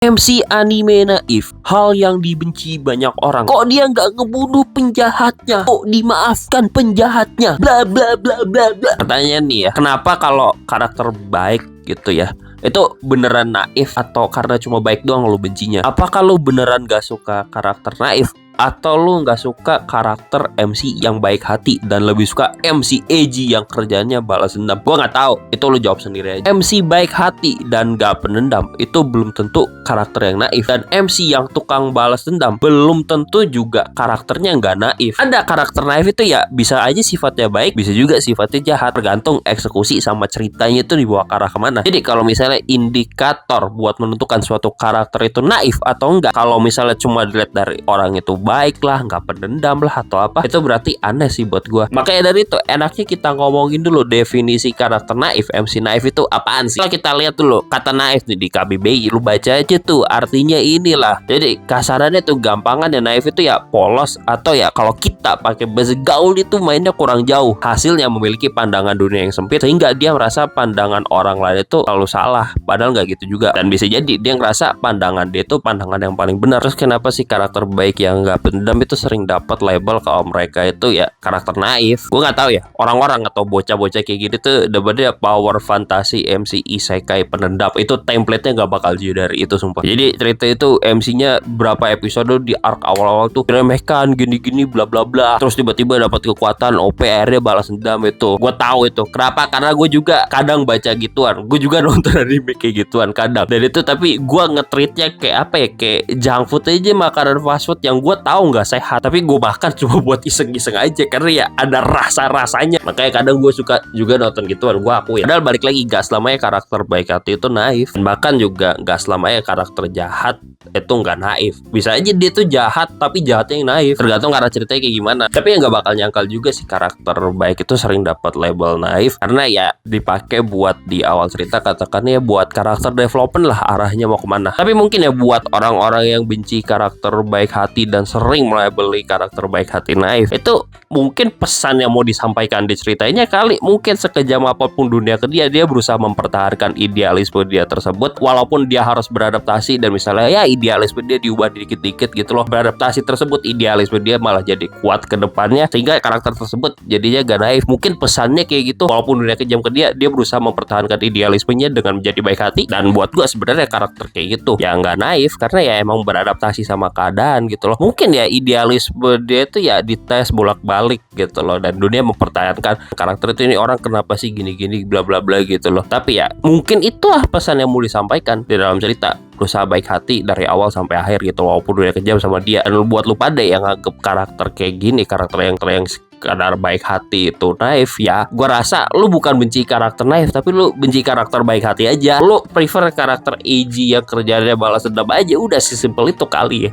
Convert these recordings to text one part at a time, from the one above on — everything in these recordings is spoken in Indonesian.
MC anime naif, hal yang dibenci banyak orang. Kok dia nggak ngebunuh penjahatnya? Kok dimaafkan penjahatnya? Bla bla bla bla bla. Pertanyaan nih ya, kenapa kalau karakter baik gitu ya, itu beneran naif atau karena cuma baik doang lo bencinya? Apakah lo beneran gak suka karakter naif? Atau lu nggak suka karakter MC yang baik hati dan lebih suka MC edgy yang kerjanya balas dendam? Gua nggak tahu, itu lu jawab sendiri aja. MC baik hati dan nggak penendam itu belum tentu karakter yang naif, dan MC yang tukang balas dendam belum tentu juga karakternya nggak naif. Ada karakter naif itu ya bisa aja sifatnya baik, bisa juga sifatnya jahat, tergantung eksekusi sama ceritanya itu dibawa ke arah kemana. Jadi kalau misalnya indikator buat menentukan suatu karakter itu naif atau enggak, kalau misalnya cuma dilihat dari orang itu baik lah, nggak pendendam lah atau apa, itu berarti aneh sih buat gua. Makanya dari itu enaknya kita ngomongin dulu definisi karakter naif. MC naif itu apaan sih? Kalau kita lihat dulu kata naif nih di KBBI, lu baca aja tuh artinya inilah. Jadi kasarannya tuh gampangan ya, naif itu ya polos, atau ya kalau kita pakai bahasa gaul itu mainnya kurang jauh. Hasilnya memiliki pandangan dunia yang sempit sehingga dia merasa pandangan orang lain itu selalu salah, padahal nggak gitu juga. Dan bisa jadi dia ngerasa pandangan dia itu pandangan yang paling benar. Terus kenapa sih karakter baik yang nggak pendendam itu sering dapat label kalau mereka itu ya karakter naif? Gue nggak tahu ya, orang-orang atau bocah-bocah kayak gini tuh depannya power fantasi MC isekai penendam, itu template-nya nggak bakal jauh dari itu sumpah. Jadi cerita itu MC-nya berapa episode di arc awal-awal tuh diremehkan gini-gini bla bla bla, terus tiba-tiba dapat kekuatan OP, akhirnya balas dendam. Itu gue tahu itu kenapa, karena gue juga kadang baca gituan, gue juga nonton anime kayak gituan kadang, dan itu tapi gue nge-treatnya kayak apa ya, kayak junk food aja, makanan fast food yang gue tahu nggak sehat, tapi gue makan cuma buat iseng-iseng aja karena ya ada rasa-rasanya. Makanya kadang gue suka juga nonton gituan, gue akui. Padahal balik lagi, gak selamanya karakter baik hati itu naif, dan bahkan juga gak selamanya karakter jahat itu nggak naif. Bisa aja dia tuh jahat tapi jahatnya yang naif, tergantung karena ceritanya kayak gimana. Tapi ya nggak bakal nyangkal juga sih karakter baik itu sering dapat label naif, karena ya dipakai buat di awal cerita, katakannya buat karakter development lah arahnya mau kemana. Tapi mungkin ya buat orang-orang yang benci karakter baik hati dan sering melabeli karakter baik hati naif, itu mungkin pesan yang mau disampaikan di ceritanya kali. Mungkin sekejam apapun dunia ke dia, dia berusaha mempertahankan idealisme dia tersebut walaupun dia harus beradaptasi, dan misalnya ya idealisme dia diubah dikit-dikit gitu loh. Beradaptasi tersebut idealisme dia malah jadi kuat ke depannya, sehingga karakter tersebut jadinya gak naif. Mungkin pesannya kayak gitu, walaupun dunia kejam ke dia, dia berusaha mempertahankan idealismenya dengan menjadi baik hati. Dan buat gua sebenarnya karakter kayak gitu ya gak naif, karena ya emang beradaptasi sama keadaan gitu loh. Mungkin ya idealisme dia itu ya dites bolak-balik gitu loh, dan dunia mempertahankan karakter itu, ini orang kenapa sih gini-gini bla bla bla gitu loh. Tapi ya mungkin itulah pesan yang mau disampaikan di dalam cerita, berusaha baik hati dari awal sampai akhir gitu, walaupun dunia kejam sama dia. Dan buat lu pada yang anggap karakter kayak gini, karakter yang sekadar baik hati itu naif, ya gua rasa lu bukan benci karakter naif, tapi lu benci karakter baik hati aja. Lu prefer karakter edgy yang kerjanya balas dendam aja, udah sesimpel itu kali ya.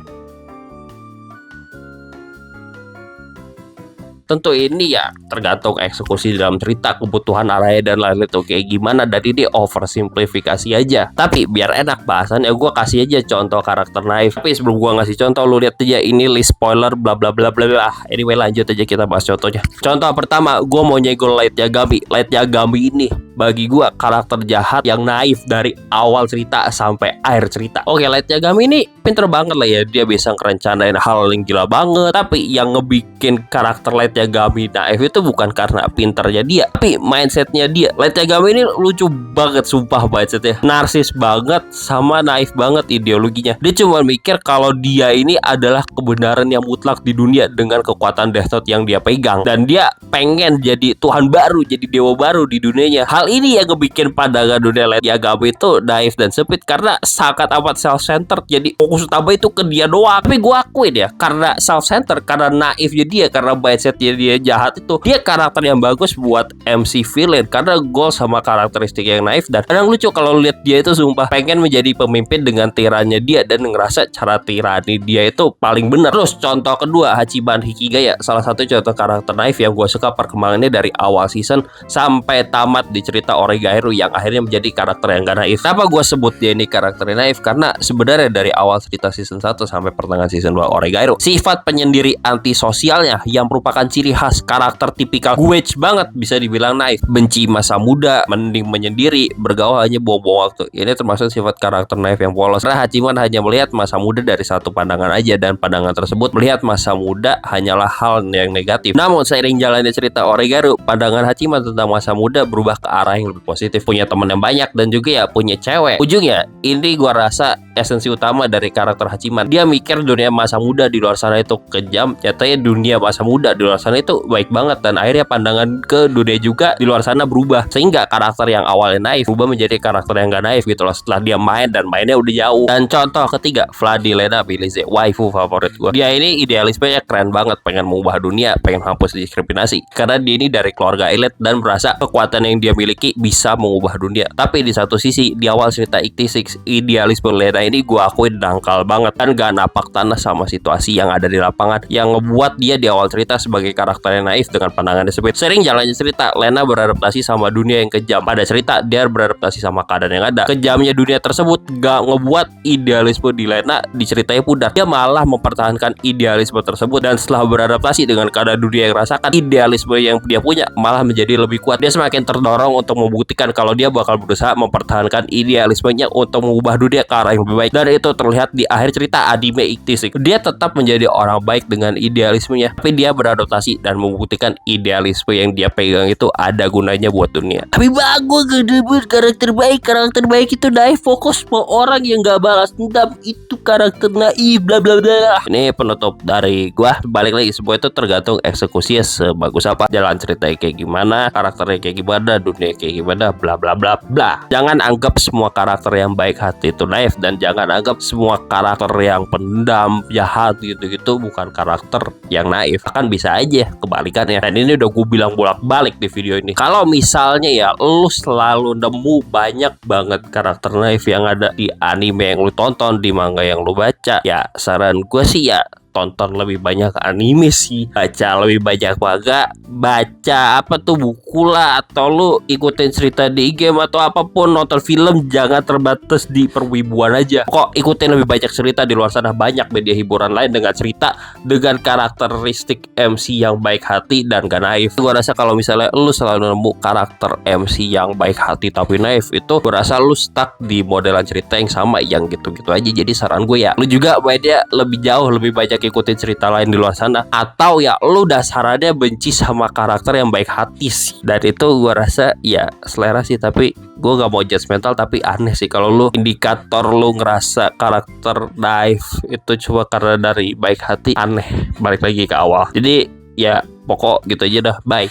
Tentu ini ya tergantung eksekusi dalam cerita, kebutuhan arahnya dan lain-lain itu kayak gimana, dan ini oversimplifikasi aja. Tapi biar enak bahasannya, gue kasih aja contoh karakter naif. Tapi sebelum gue ngasih contoh, lu lihat aja ini list spoiler bla bla bla bla bla. Anyway, lanjut aja kita bahas contohnya. Contoh pertama, gue mau nyenggol Light Yagami. Light Yagami ini bagi gue karakter jahat yang naif dari awal cerita sampai akhir cerita. Oke, Light Yagami ini pinter banget lah ya, dia bisa ngerencanain hal yang gila banget. Tapi yang ngebikin karakter Light Yagami naif itu bukan karena pinternya dia, tapi mindsetnya dia. Light Yagami ini lucu banget sumpah, mindsetnya narsis banget sama naif banget ideologinya. Dia cuma mikir kalau dia ini adalah kebenaran yang mutlak di dunia dengan kekuatan Death Note yang dia pegang, dan dia pengen jadi Tuhan baru, jadi dewa baru di dunianya. Hal ini yang ngebikin pandangan dunia Light Yagami itu naif dan sempit, karena sangat amat self-centered. Jadi fokus utama itu ke dia doang. Tapi gue akuin ya, karena self-centered, karena naifnya dia, karena mindsetnya dia jahat itu, dia karakter yang bagus buat MC villain, karena goal sama karakteristik yang naif. Dan kadang lucu kalau lihat dia itu sumpah pengen menjadi pemimpin dengan tirannya dia, dan ngerasa cara tirani dia itu paling benar. Terus contoh kedua, Hachiman Hikigaya, salah satu contoh karakter naif yang gue suka perkembangannya dari awal season sampai tamat di cerita cerita Oregairu yang akhirnya menjadi karakter yang gak naif. Kenapa gue sebut dia ini karakter yang naif? Karena sebenarnya dari awal cerita season 1 sampai pertengahan season 2 Oregairu, sifat penyendiri antisosialnya yang merupakan ciri khas karakter tipikal Guage banget, bisa dibilang naif. Benci masa muda, mending menyendiri, bergaul hanya buang-buang waktu. Ini termasuk sifat karakter naif yang polos. Karena Hachiman hanya melihat masa muda dari satu pandangan aja, dan pandangan tersebut melihat masa muda hanyalah hal yang negatif. Namun seiring jalannya cerita Oregairu, pandangan Hachiman tentang masa muda berubah ke arah yang lebih positif. Punya teman yang banyak dan juga ya punya cewek. Ujungnya, ini gua rasa esensi utama dari karakter Hachiman. Dia mikir dunia masa muda di luar sana itu kejam, nyatanya dunia masa muda di luar sana itu baik banget, dan akhirnya pandangan ke dunia juga di luar sana berubah, sehingga karakter yang awalnya naif berubah menjadi karakter yang gak naif gitu loh setelah dia main, dan mainnya udah jauh. Dan contoh ketiga, Vladilena Belize, waifu favorit gue. Dia ini idealismenya keren banget, pengen mengubah dunia, pengen hapus diskriminasi, karena dia ini dari keluarga elit dan merasa kekuatan yang dia miliki bisa mengubah dunia. Tapi di satu sisi, di awal cerita 86, idealisme Lena ini gue akuin dangkal banget, kan gak napak tanah sama situasi yang ada di lapangan, yang ngebuat dia di awal cerita sebagai karakter yang naif dengan pandangannya sempit. Sering jalannya cerita, Lena beradaptasi sama dunia yang kejam. Pada cerita, dia beradaptasi sama keadaan yang ada. Kejamnya dunia tersebut gak ngebuat idealisme di Lena di ceritanya pudar. Dia malah mempertahankan idealisme tersebut, dan setelah beradaptasi dengan keadaan dunia yang rasakan, idealisme yang dia punya malah menjadi lebih kuat. Dia semakin terdorong untuk membuktikan kalau dia bakal berusaha mempertahankan idealismenya untuk mengubah dunia ke arah yang lebih baik. Dan itu terlihat di akhir cerita anime 86. Dia tetap menjadi orang baik dengan idealismenya, tapi dia beradaptasi dan membuktikan idealisme yang dia pegang itu ada gunanya buat dunia. Tapi bagus gak dapet karakter baik. Karakter baik itu naif, fokus sama orang yang gak balas dendam, itu karakter naif, bla bla bla. Ini penutup dari gua. Balik lagi, semua itu tergantung eksekusinya sebagus apa, jalan ceritanya kayak gimana, karakternya kayak gimana, dunia kayak gimana, bla bla bla bla. Jangan anggap semua karakter yang baik hati itu naif, dan jangan anggap semua karakter yang pendam, jahat gitu-gitu bukan karakter yang naif. Kan bisa aja kebalikannya. Dan ini udah gue bilang bolak-balik di video ini. Kalau misalnya ya lu selalu nemu banyak banget karakter naif yang ada di anime yang lu tonton, di manga yang lu baca, ya saran gue sih ya tonton lebih banyak anime sih, baca lebih banyak manga, baca apa tuh buku lah, atau lu ikutin cerita di game atau apapun, nonton film, jangan terbatas di perwibuan aja. Kok ikutin lebih banyak cerita di luar sana, banyak media hiburan lain dengan cerita dengan karakteristik MC yang baik hati dan gak naif. Gua rasa kalau misalnya lu selalu nemu karakter MC yang baik hati tapi naif, itu gua rasa lu stuck di modelan cerita yang sama yang gitu-gitu aja. Jadi saran gue ya, lu juga mainnya lebih jauh, lebih banyak ikutin cerita lain di luar sana, atau ya lu dasarannya benci sama karakter yang baik hati sih. Dan itu gue rasa ya selera sih, tapi gue gak mau judgmental, tapi aneh sih kalau lu indikator lu ngerasa karakter naif itu cuma karena dari baik hati, aneh. Balik lagi ke awal, jadi ya pokok gitu aja dah, bye.